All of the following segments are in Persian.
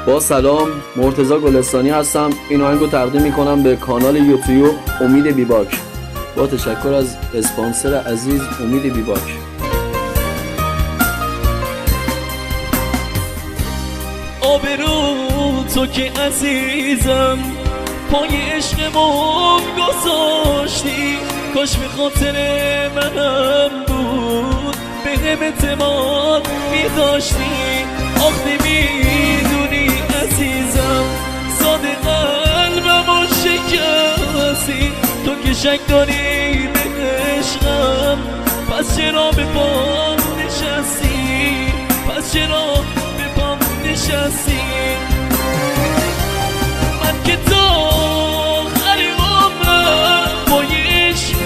با سلام، مرتضی گلستانی هستم. این آهنگو تقدیم میکنم به کانال یوتیوب امید بیباک. با تشکر از اسپانسر عزیز امید بیباک. آبرو تو که عزیزم پای عشقمون گذاشتی، کاش به خاطر منم بود بهم اعتماد میداشتی. آخ نمیدونی عزیزم ساده قلبمو شکستی، تو که شک داری به عشقم پس چرا به پام نشستی، پس چرا به پام نشستی. من که تا آخر عمرم با عشق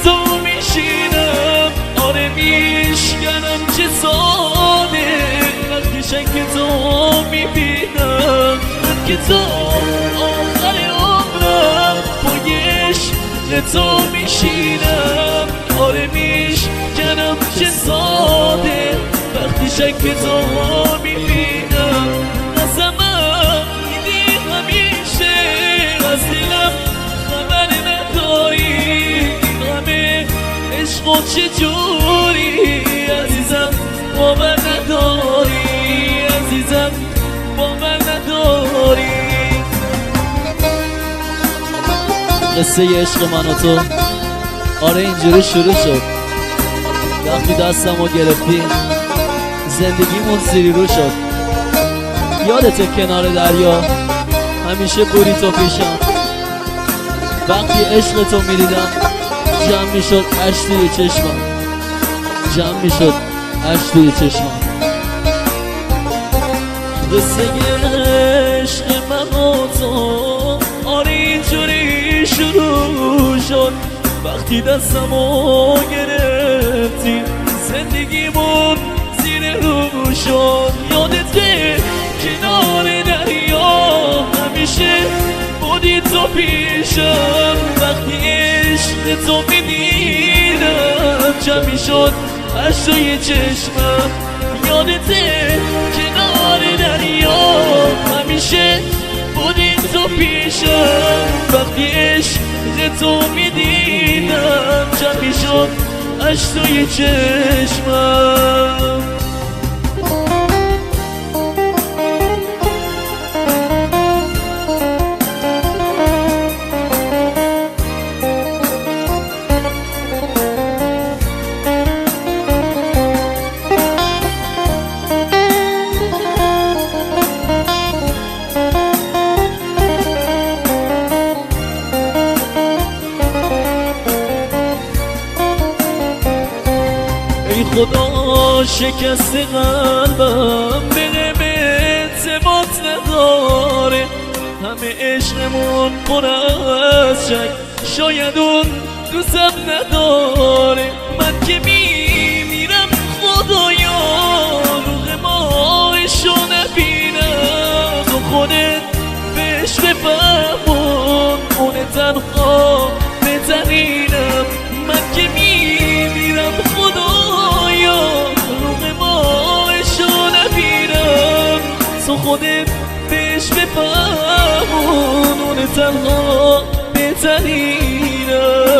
تو میشینم، آره میشکنم چه ساده وقتی شک تو میبینم. من که تا آخر عمرم با عشق تو میشینم، آره میشکنم چه ساده وقتی شک تو میبینم. قسمم میدی همیشه از دلم خبر نداری، این همه عشق و چجوری عزیزم باور نداری، عزیزم باور نداری. قصه عشق من و تو آره اینجوری شروع شد. وقتی دستمو گرفتی زندگیمون زیری رو شد. یادته کنار دریا همیشه بودی تو پیشم، وقتی عشق تو میدیدم جمع میشد اشک توی چشمم، جمع میشد اشک توی چشمم. قصه عشق من و تو آره اینجوری شروع شد. وقتی دستمو گرفتی زندگیمون زیر رو شد. یادته کنار دریا همیشه بودی تو پیشم، وقتی عشق تو میدیدم جمع میشد اشک توی چشمم. یادته کنار دریا همیشه بودی تو پیشم، وقتی عشق تو میدیدم جمع میشد اشک توی چشمم. ای خدا شکست قلبم بهم اعتماد نداره، همه عشقمون پر از شک شاید اون دوستم نداره. من که میمیرم خدایا روح ماهشو نبینم، تو خودت بهش بفهمون اونه تنها بهترینم. من که میمیرم خدایا روح ماهشو نبینم، تو خودت بهش بفهمون اونه تنها بهترینم.